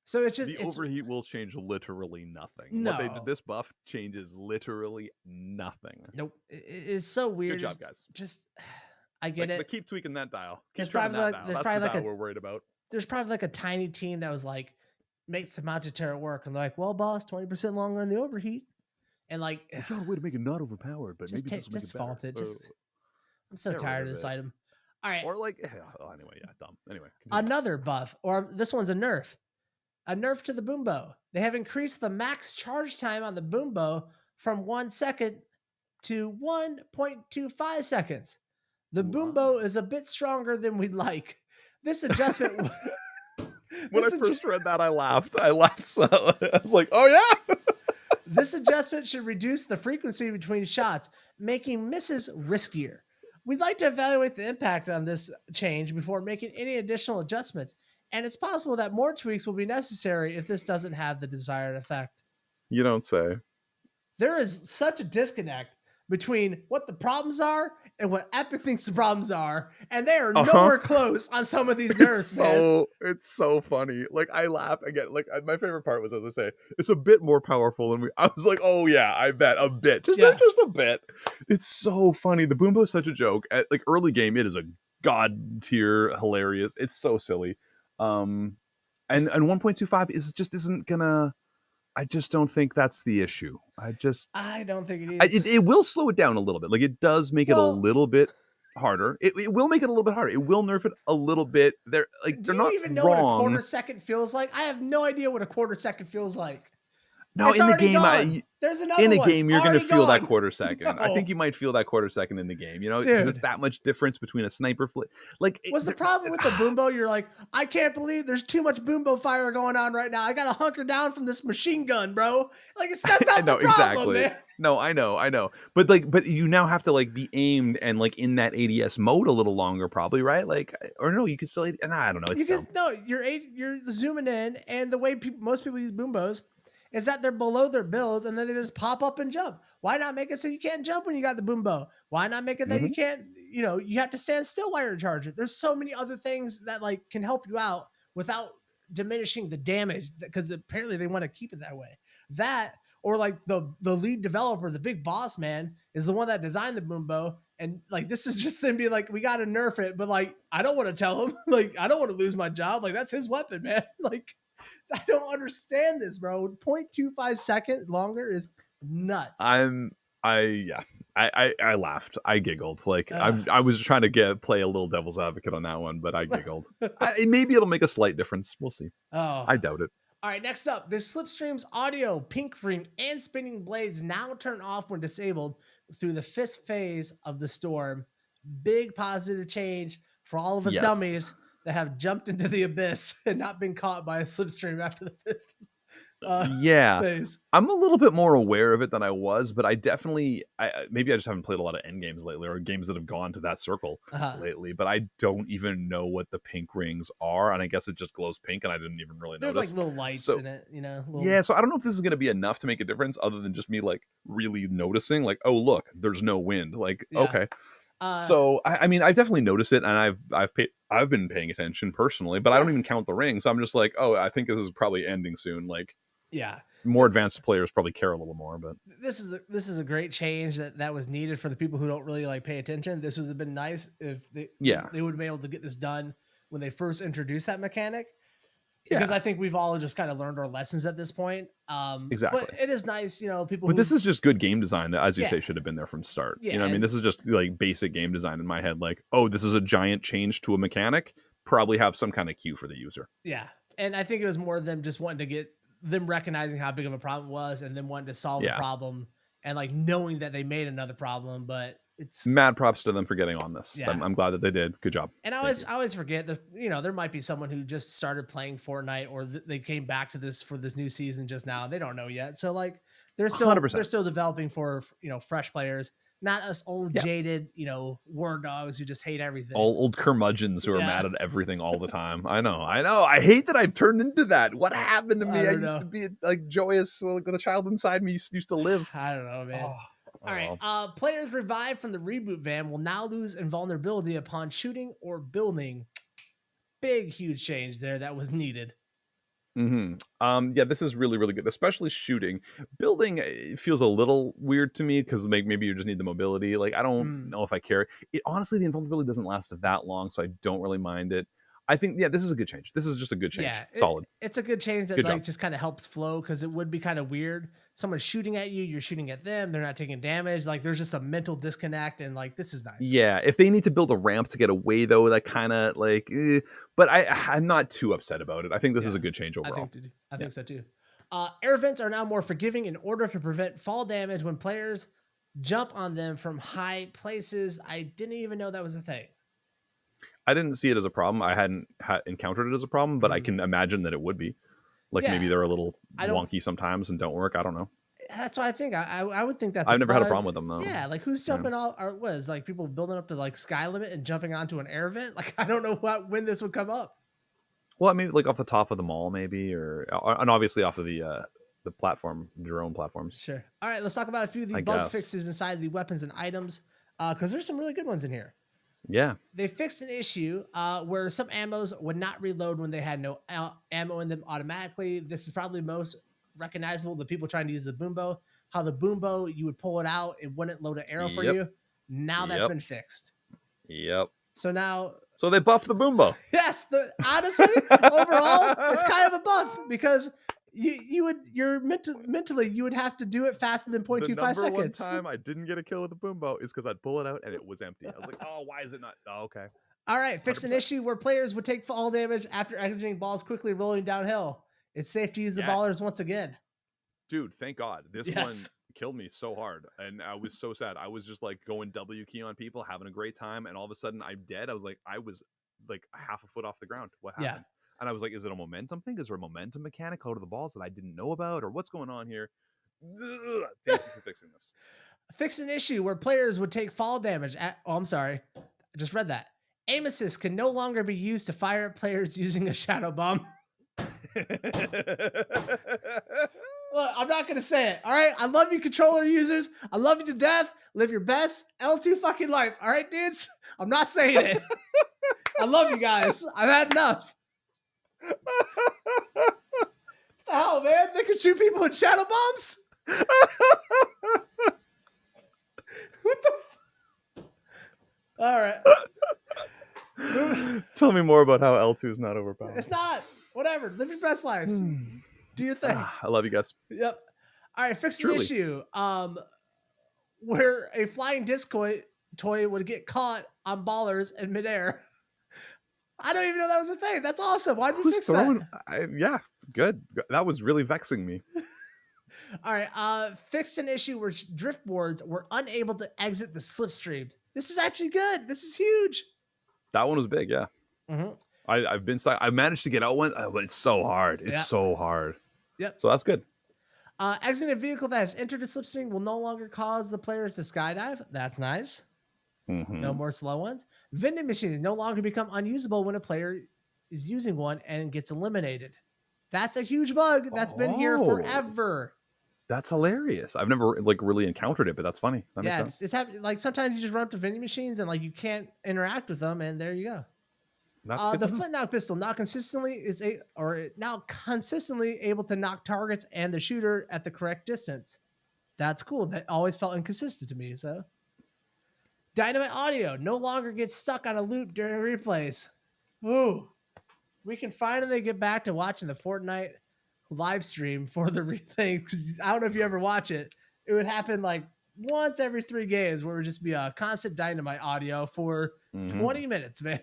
So it's just The overheat will change literally nothing. No. What they did, this buff changes literally nothing. Nope. It's so weird. Good job, guys. Just I get it. But keep tweaking that dial. There's Keep turning probably that like- dial. there's That's probably the like dial a- we're worried about. There's probably like a tiny team that was like, make the mounted turret work. And they're like, well, boss, 20% longer in the overheat. And like, We found a way to make it not overpowered, but just maybe this will make it better. fault it. I'm so get rid tired of of this it. item. All right. Or like, anyway, yeah, dumb. Anyway, continue. Another buff, or this one's a nerf. A nerf to the boom bow. They have increased the max charge time on the boom bow from 1 second to 1.25 seconds. The boom bow is a bit stronger than we'd like. This adjustment. When I first read that, I laughed. I was like, oh yeah. This adjustment should reduce the frequency between shots, making misses riskier. We'd like to evaluate the impact on this change before making any additional adjustments, and it's possible that more tweaks will be necessary if this doesn't have the desired effect. You don't say. There is such a disconnect between what the problems are and what Epic thinks the problems are, and they are nowhere close on some of these nerfs, man. It's so funny. Like, I laugh again. Like, my favorite part was, as I say, it's a bit more powerful than I was like, oh yeah, I bet a bit, just a bit. It's so funny. The Boombo is such a joke. At like early game, it is a god tier hilarious. It's so silly. And 1.25 isn't gonna. I just don't think that's the issue. I don't think it is. It will slow it down a little bit. Like, it does make it a little bit harder. It will make it a little bit harder. It will nerf it a little bit. They're not Do you even know wrong. what a quarter second feels like? I have no idea what a quarter second feels like. No, It's in the already game, gone. There's in another a one. game, you're gonna Already feel that gone. quarter second. I think No. you might feel that quarter second in the game, you know, because it's Dude. that much difference between a sniper flick. Like, What's the problem with the boombo? You're like, I can't believe there's too much boombo fire going on right now. I gotta hunker down from this machine gun, bro. Like, that's I not the know problem, exactly. man. No, I know. But you now have to like be aimed and like in that ADS mode a little longer, probably, right? Like, or no, you can still. Nah, I don't know. It's You can dumb. no, you're zooming in, and the way most people use boombos is that they're below their bills, and then they just pop up and jump. Why not make it so you can't jump when you got the boombo? Why not make it that you Mhm. can't? You have to stand still while you're charging. There's so many other things that like can help you out without diminishing the damage, because apparently they want to keep it that way. That, or like the lead developer, the big boss man, is the one that designed the boombo, and like this is just them being like, we got to nerf it, but like I don't want to tell him, like I don't want to lose my job, like that's his weapon, man. Like I don't understand this, bro. 0.25 second longer is nuts. Yeah. I laughed. I giggled. Like Ugh. I was trying to play a little devil's advocate on that one, but I giggled. Maybe it'll make a slight difference. We'll see. Oh. I doubt it. All right, next up, this slipstream's audio, pink ring, and spinning blades now turn off when disabled through the fifth phase of the storm. Big positive change for all of us dummies that have jumped into the abyss and not been caught by a slipstream after the fifth Yeah. phase. I'm a little bit more aware of it than I was, but I definitely, maybe I just haven't played a lot of end games lately, or games that have gone to that circle lately. But I don't even know what the pink rings are, and I guess it just glows pink, and I didn't even really There's notice. like little lights So in it, yeah, so I don't know if this is going to be enough to make a difference, other than just me like really noticing, like, oh look, there's no wind. Like, Yeah. okay. So I mean, I've definitely noticed it, and I've been paying attention personally, but I don't even count the rings. I'm just like, oh, I think this is probably ending soon. Like, yeah. more advanced players probably care a little more, but This is a great change that was needed for the people who don't really like pay attention. This would have been nice if they would have been able to get this done when they first introduced that mechanic. Because I think we've all just kind of learned our lessons at this point. Exactly. But it is nice, people. But this is just good game design that, as you say, should have been there from start. Yeah, You know what I mean? This is just like basic game design in my head. Like, oh, this is a giant change to a mechanic. Probably have some kind of cue for the user. Yeah. And I think it was more them just wanting to get them recognizing how big of a problem it was, and then wanting to solve the problem, and like knowing that they made another problem. But it's mad props to them for getting on this. Yeah. I'm glad that they did. Good job. And I always forget that, there might be someone who just started playing Fortnite, or they came back to this for this new season just now. They don't know yet. So like they're still 100%. they're still developing for, fresh players, not us old jaded, war dogs who just hate everything. Old curmudgeons who are mad at everything all the time. I know. I hate that I've turned into that. What happened to me? I used to be like joyous, like with a child inside me used to live. I don't know, man. All right. Players revived from the reboot van will now lose invulnerability upon shooting or building. Big, huge change there that was needed. Yeah, this is really, really good, especially shooting. Building, it feels a little weird to me because maybe you just need the mobility. Like, I don't know if I care. Honestly, the invulnerability doesn't last that long, so I don't really mind it. I think, this is a good change. This is just a good change. Solid. It's a good change that just kind of helps flow, because it would be kind of weird. Someone's shooting at you, you're shooting at them, they're not taking damage. Like, there's just a mental disconnect, and like, this is nice. Yeah, if they need to build a ramp to get away, though, that kind of like, but I'm not too upset about it. I think this is a good change overall. I think so too. Air vents are now more forgiving in order to prevent fall damage when players jump on them from high places. I didn't even know that was a thing. I didn't see it as a problem. I hadn't encountered it as a problem, but I can imagine that it would be. Like, maybe they're a little wonky sometimes and don't work. I don't know. That's what I think. I would think that's. I've never had a problem with them though. Yeah, like who's jumping off? Or was like people building up to like sky limit and jumping onto an air vent? Like, I don't know when this would come up. Well, I mean, like off the top of the mall, maybe, and obviously off of the platform, drone platforms. Sure. All right, let's talk about a few of the bug fixes inside the weapons and items, because there's some really good ones in here. Yeah. They fixed an issue where some ammos would not reload when they had no ammo in them automatically. This is probably most recognizable to people trying to use the boombo. How the boombo, you would pull it out, it wouldn't load an arrow for you. Now that's been fixed. Yep. So they buffed the boombo. Yes. Honestly, overall, it's kind of a buff, because you're mentally you would have to do it faster than 0.25 seconds. One time I didn't get a kill with the boombo is because I'd pull it out and it was empty. I was like, oh, why is it not? Oh, okay. All right, fixed 100%. An issue where players would take fall damage after exiting balls quickly rolling downhill. It's safe to use the ballers once again. Dude, thank God. This one Yes. killed me so hard. And I was so sad. I was just like going W key on people, having a great time. And all of a sudden I'm dead. I was like half a foot off the ground. What Yeah. happened? And I was like, is it a momentum thing? Is there a momentum mechanic out of the balls that I didn't know about? Or what's going on here? Ugh, thank you for fixing this. Fix an issue where players would take fall damage I'm sorry. I just read that. Aim assist can no longer be used to fire at players using a shadow bomb. Look, I'm not gonna say it. All right, I love you, controller users. I love you to death. Live your best L2 fucking life. All right, dudes. I'm not saying it. I love you guys. I've had enough. What the hell, man? They can shoot people with shadow bombs. What the? All right. Tell me more about how L2 is not overpowered. It's not. Whatever. Live your best lives. Do your thing. I love you guys. Yep. All right. Fix the issue. Where a flying disc toy would get caught on ballers in midair. I don't even know that was a thing. That's awesome. Why did we fix that? Yeah, good. That was really vexing me. All right. Fixed an issue where drift boards were unable to exit the slipstreams. This is actually good. This is huge. That one was big. Yeah. Mm-hmm. I've been stuck. I managed to get out one, but it's so hard. It's so hard. Yep. So that's good. Exiting a vehicle that has entered a slipstream will no longer cause the players to skydive. That's nice. Mm-hmm. No more slow ones. Vending machines no longer become unusable when a player is using one and gets eliminated. That's a huge bug that's been here forever. That's hilarious. I've never really encountered it, but that's funny. That makes sense. It's happening. Like sometimes you just run up to vending machines and you can't interact with them, and there you go. That's the flint-knock pistol now consistently able to knock targets and the shooter at the correct distance. That's cool. That always felt inconsistent to me. So, dynamite audio no longer gets stuck on a loop during replays. Ooh, we can finally get back to watching the Fortnite live stream for the thing. I don't know if you ever watch it. It would happen once every 3 games, where it would just be a constant dynamite audio for 20 minutes, man.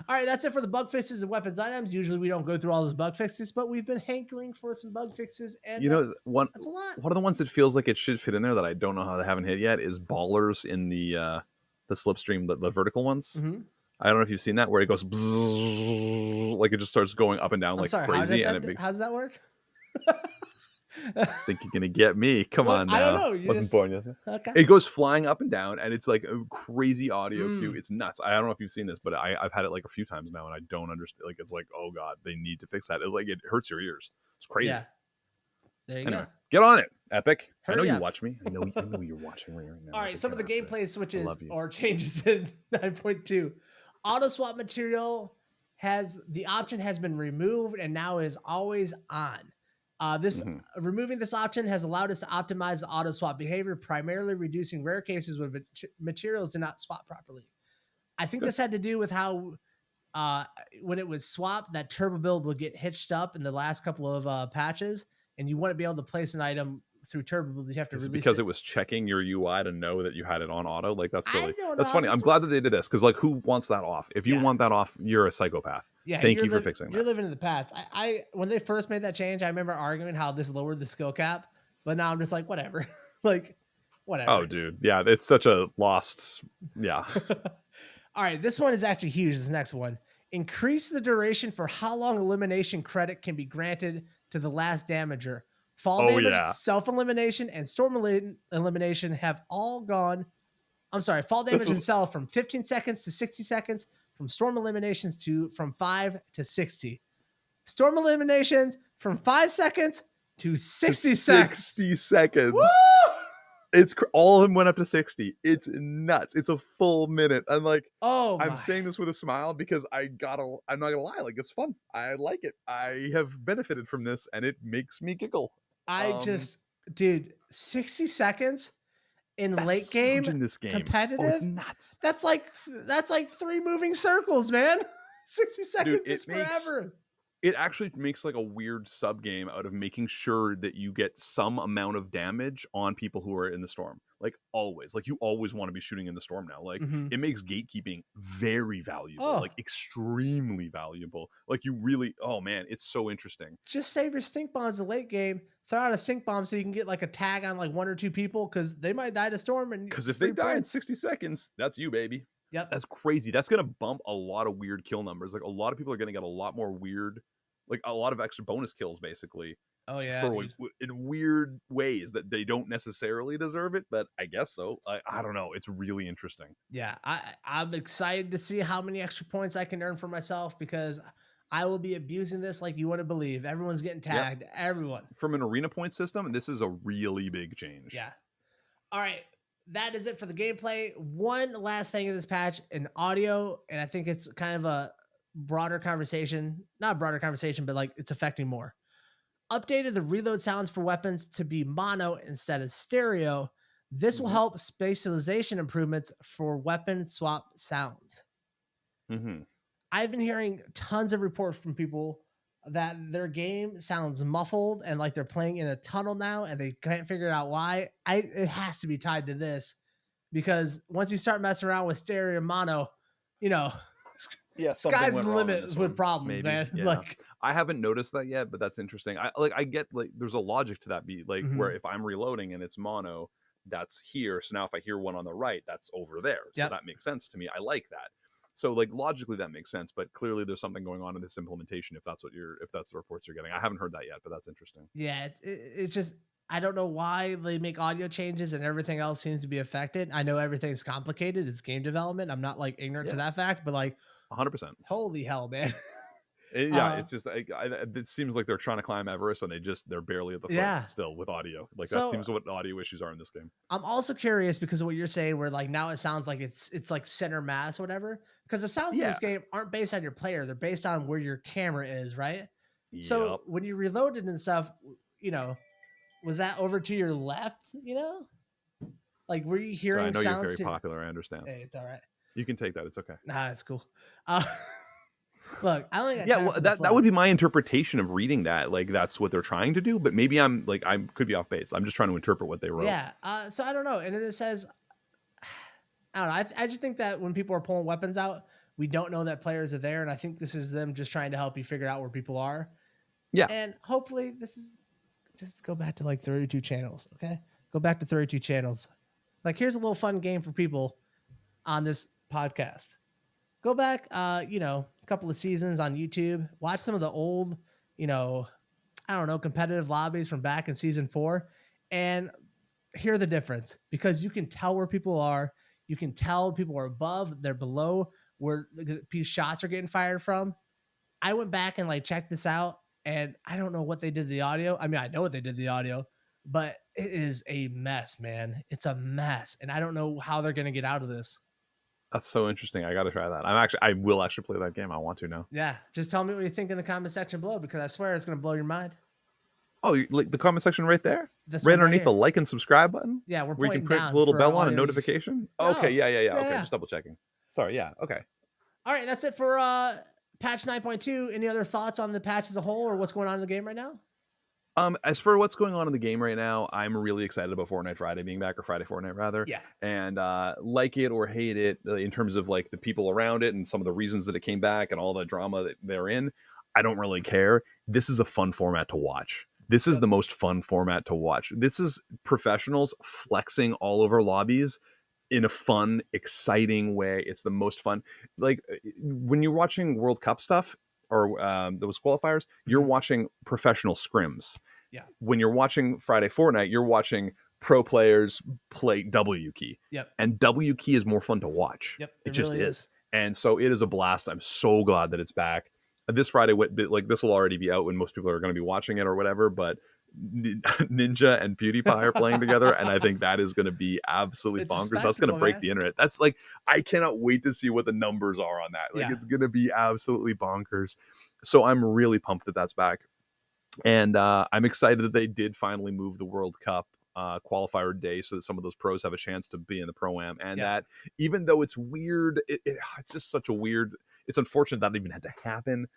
All right, that's it for the bug fixes and weapons items. Usually we don't go through all those bug fixes, but we've been hankering for some bug fixes. And that's a lot. One of the ones that feels like it should fit in there that I don't know how they haven't hit yet is ballers in the slipstream, the vertical ones. Mm-hmm. I don't know if you've seen that, where it goes bzzz, it just starts going up and down crazy. How does that work? I think you're gonna get me. Come on now. I don't know. Wasn't born yet. Okay. It goes flying up and down, and it's like a crazy audio cue. It's nuts. I don't know if you've seen this, but I've had it a few times now, and I don't understand. It's oh god, they need to fix that. It hurts your ears. It's crazy. Yeah. There you go. Get on it, Epic. I know you watch me. I know you're watching me right now. All right, some of the gameplay switches or changes in 9.2. Auto swap material has been removed and now is always on. Removing this option has allowed us to optimize the auto swap behavior, primarily reducing rare cases when materials did not swap properly. I think this had to do with how when it was swapped, that turbo build will get hitched up in the last couple of patches, and you wouldn't be able to place an item through turbo build. You have to release because it was checking your UI to know that you had it on auto. That's silly. That's funny. I'm glad that they did this, because who wants that off? If you want that off, you're a psychopath. Yeah, thank you for fixing that. You're living in the past. I when they first made that change, I remember arguing how this lowered the skill cap, but now I'm just whatever. Whatever. Oh, dude. Yeah, it's such a lost. Yeah. All right, this one is actually huge. This next one. Increase the duration for how long elimination credit can be granted to the last damager. Fall damage, self-elimination, and storm elimination have all gone. I'm sorry, fall damage and self from 15 seconds to 60 seconds, from storm eliminations from 5 to 60. Storm eliminations from 5 seconds to 60 seconds. 60 seconds. Woo! It's all of them went up to 60. It's nuts. It's a full minute. I'm saying this with a smile because I'm not gonna lie. It's fun. I like it. I have benefited from this, and it makes me giggle. Dude, 60 seconds in late game in this game, competitive. Oh, it's nuts. That's like 3 moving circles, man. 60 seconds is forever. It actually makes like a weird sub game out of making sure that you get some amount of damage on people who are in the storm. Like always, like you always want to be shooting in the storm now. Like Mhm. it makes gatekeeping very valuable, Oh, like extremely valuable. Like you really, oh man, it's so interesting. just save your stink bombs the late game. Throw out a stink bomb so you can get like a tag on like 1 or 2 people because they might die to storm and Because if they free die in points. 60 seconds, that's you, baby. Yep. That's crazy. That's gonna bump a lot of weird kill numbers. Like a lot of people are gonna get a lot more weird, like a lot of extra bonus kills, basically Oh yeah, for dude. in weird ways that they don't necessarily deserve it, but I guess so. I don't know. It's really interesting. Yeah, I'm excited to see how many extra points I can earn for myself because I will be abusing this like you wouldn't believe. Everyone's getting Yep. tagged. Everyone. From an arena point system, this is a really big change. Yeah. All right. That is it for the gameplay. One last thing in this patch in audio, and I think it's kind of a broader conversation. Not a broader conversation, but like it's affecting more. Updated the reload sounds for weapons to be mono instead of stereo. This will Mm-hmm. help spatialization improvements for weapon swap sounds. Mm-hmm. I've been hearing tons of reports from people that their game sounds muffled and like they're playing in a tunnel now and they can't figure out why. It has to be tied to this because once you start messing around with stereo and mono, you know, Yeah, something sky's went the wrong in limit this with one. problems, Maybe. man. Yeah. Like, I haven't noticed that yet, but that's interesting. I get like there's a logic to that beat, like where mhm. if I'm reloading and it's mono, that's here. So now if I hear one on the right, that's over there. So Yep. that makes sense to me. I like that. So like logically that makes sense, but clearly there's something going on in this implementation if that's the reports you're getting. I haven't heard that yet, but that's interesting. Yeah, it's just I don't know why they make audio changes and everything else seems to be affected. I know everything's complicated. It's game development. I'm not like ignorant to Yeah. that fact, but like, 100%. holy hell, man. Yeah, uh, it's just it seems like they're trying to climb Everest and they're barely at the foot yeah. still with audio. Like that So seems what audio issues are in this game. I'm also curious because of what you're saying, where like now it sounds like it's like center mass, or whatever. Because the sounds in Yeah. this game aren't based on your player; they're based on where your camera is, right? So Yep. when you reloaded and stuff, you know, was that over to your left? You know, like were you So I hearing know you're sounds? very popular. I understand. Hey, it's all right. You can take that. It's okay. Nah, it's cool. Uh, look, I only got Yeah, time well, for the that would flood. be my interpretation of reading that. Like that's what they're trying to do, but maybe I could be off base. I'm just trying to interpret what they wrote. Yeah. So I don't know. And then it says, I don't know. I just think that when people are pulling weapons out, we don't know that players are there, and I think this is them just trying to help you figure out where people are. Yeah. And hopefully, this is just go back to like 32 channels. Okay, go back to 32 channels. Like, here's a little fun game for people on this podcast. Go back, a couple of seasons on YouTube. Watch some of the old, I don't know, competitive lobbies from back in season 4, and hear the difference because you can tell where people are. You can tell people are above, they're below, where the shots are getting fired from. I went back and like checked this out, and I don't know what they did to the audio. I mean, I know what they did to the audio, but it is a mess, man. It's a mess, and I don't know how they're gonna get out of this. That's so interesting. I got to try that. I will actually play that game. I want to now. Yeah, just tell me what you think in the comment section below because I swear it's gonna blow your mind. Oh, like the comment section right there, This right one right underneath the here. like and subscribe button, Yeah, we're where you can pointing click the down little for bell on a audio. notification. No. Okay, yeah. Okay, Yeah. just double checking. Sorry, yeah, okay. All right, that's it for patch 9.2. Any other thoughts on the patch as a whole or what's going on in the game right now? As for what's going on in the game right now, I'm really excited about Fortnite Friday being back, or Friday Fortnite rather. Yeah. And like it or hate it, in terms of like the people around it and some of the reasons that it came back and all the drama that they're in, I don't really care. This is a fun format to watch. This is the most fun format to watch. This is professionals flexing all over lobbies in a fun, exciting way. It's the most fun. Like when you're watching World Cup stuff or those qualifiers, you're watching professional scrims. Yeah. When you're watching Friday Fortnite, you're watching pro players play W key. Yep. And W key is more fun to watch. Yep. It just really is. And so it is a blast. I'm so glad that it's back. This Friday, like this will already be out when most people are going to be watching it or whatever, but Ninja and PewDiePie are playing together, and I think that is going to be absolutely bonkers. That's going to break the internet. That's like, I cannot wait to see what the numbers are on that. Like, it's going to be absolutely bonkers. So I'm really pumped that that's back. And I'm excited that they did finally move the World Cup qualifier day so that some of those pros have a chance to be in the Pro-Am. And that, even though it's weird, it's just such a weird, it's unfortunate that even had to happen.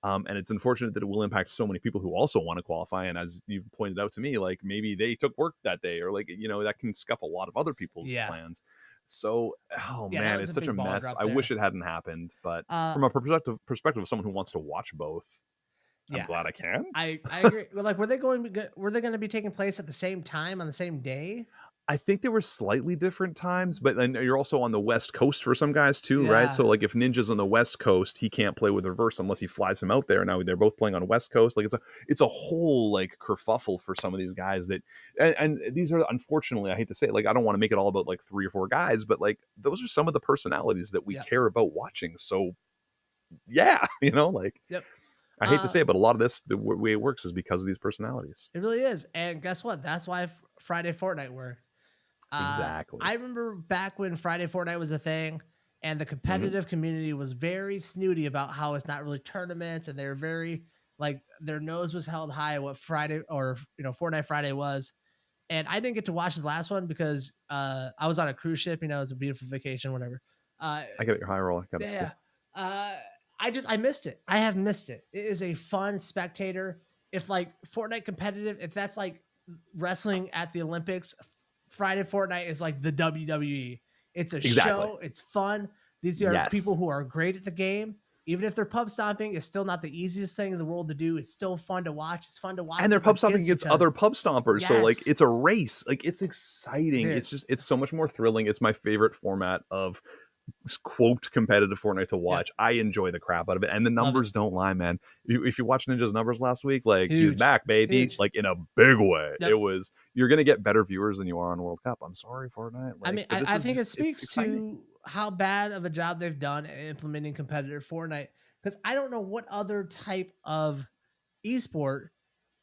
And it's unfortunate that it will impact so many people who also want to qualify. And as you've pointed out to me, like maybe they took work that day, or like, that can scuff a lot of other people's Yeah. plans. So, oh Yeah, that man, was it's a such a big ball mess. drop I there. wish it hadn't happened, but Uh, from a perspective of someone who wants to watch both, I'm yeah, glad I can. I agree. Well, like, were they going to be taking place at the same time on the same day? I think they were slightly different times, but then you're also on the West Coast for some guys too, right? Yeah. So like if Ninja's on the West Coast, he can't play with reverse unless he flies him out there. Now they're both playing on West Coast. Like it's a whole like kerfuffle for some of these guys that, and these are, unfortunately, I hate to say it, like I don't want to make it all about like 3 or 4 guys, but like those are some of the personalities that we Yep. care about watching. So yeah, like Yep. I hate to say it, but a lot of this, the way it works is because of these personalities. It really is. And guess what? That's why Friday Fortnite worked. Exactly. I remember back when Friday Fortnite was a thing, and the competitive community was very snooty about how it's not really tournaments, and they're very like their nose was held high what Friday or Fortnite Friday was. And I didn't get to watch the last one because I was on a cruise ship. It was a beautiful vacation, whatever. I get your high roll. I got it. Yeah. I missed it. I have missed it. It is a fun spectator. If like Fortnite competitive, if that's like wrestling at the Olympics, Friday Fortnite is like the WWE. It's a show. It's fun. These are people who are great at the game. Even if they're pub stomping, it's still not the easiest thing in the world to do. It's still fun to watch. It's fun to watch. And they're pub stomping against other pub stompers. Yes. So like it's a race. Like it's exciting. Dude. It's so much more thrilling. It's my favorite format of quote competitive Fortnite to watch. Yeah. I enjoy the crap out of it. And the numbers don't lie, man. If you watch Ninja's numbers last week, like he's back, baby. Huge. Like in a big way. Yep. You're gonna get better viewers than you are on World Cup. I'm sorry, Fortnite. Like, I mean, I think it speaks to how bad of a job they've done at implementing competitive Fortnite. Because I don't know what other type of esport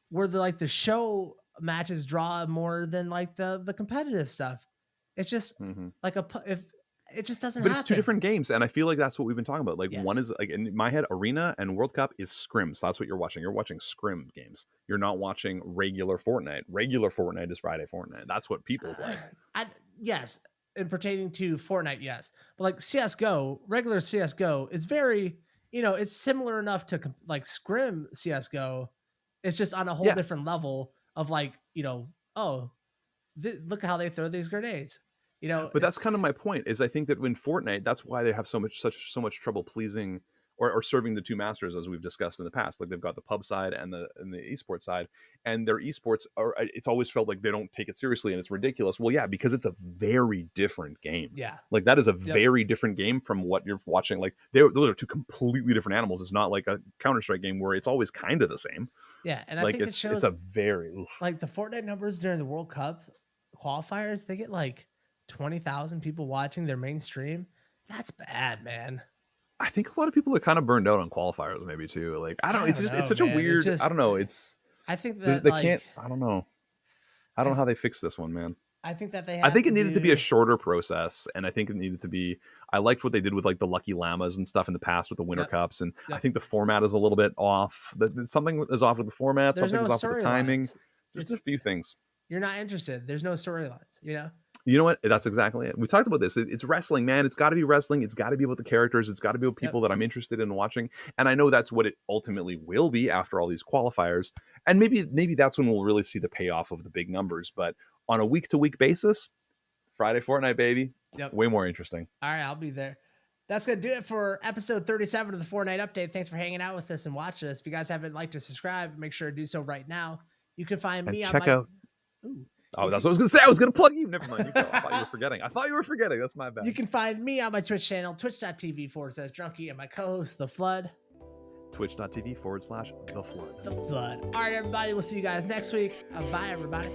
where the show matches draw more than like the competitive stuff. It's just like if it just doesn't happen. But it's 2 different games, and I feel like that's what we've been talking about. Like one is like in my head, Arena and World Cup is scrims. That's what you're watching. You're watching scrim games. You're not watching regular Fortnite. Regular Fortnite is Friday Fortnite. That's what people like. Yes, in pertaining to Fortnite, yes. But like CS:GO, regular CS:GO is very, it's similar enough to like scrim CS:GO. It's just on a whole different level of like, look at how they throw these grenades. But that's kind of my point. Is I think that when Fortnite, that's why they have so much trouble pleasing or serving the 2 masters, as we've discussed in the past. Like they've got the pub side and the esports side, and their esports are. It's always felt like they don't take it seriously and it's ridiculous. Well, yeah, because it's a very different game. Yeah, like that is a very different game from what you're watching. Like those are 2 completely different animals. It's not like a Counter-Strike game where it's always kind of the same. Yeah, and like I think it shows, it's a very like the Fortnite numbers during the World Cup qualifiers. They get like 20,000 people watching their main stream. That's bad, man. I think a lot of people are kind of burned out on qualifiers, maybe too. Like I don't know, it's such a weird. I don't know. I think that they can't. I don't know. I don't know how they fix this one, man. I think that I think it needed to be a shorter process, and I think it needed to be. I liked what they did with like the Lucky Llamas and stuff in the past with the Winter Cups, and I think the format is a little bit off. Something is off with the format. Something is off with the timing. Just a few things. You're not interested. There's no storylines. You know what? That's exactly it. We talked about this. It's wrestling, man. It's got to be wrestling. It's got to be about the characters. It's got to be about people that I'm interested in watching. And I know that's what it ultimately will be after all these qualifiers. And maybe that's when we'll really see the payoff of the big numbers. But on a week-to-week basis, Friday Fortnite, baby, way more interesting. All right, I'll be there. That's going to do it for episode 37 of the Fortnite Update. Thanks for hanging out with us and watching us. If you guys haven't liked or subscribed, make sure to do so right now. You can find me on my... Oh, that's what I was going to say. I was going to plug you. Never mind. I thought you were forgetting. That's my bad. You can find me on my Twitch channel, twitch.tv/Drnkie, and my co-host, TheFlood. Twitch.tv/TheFlood. TheFlood. All right, everybody. We'll see you guys next week. Bye, everybody.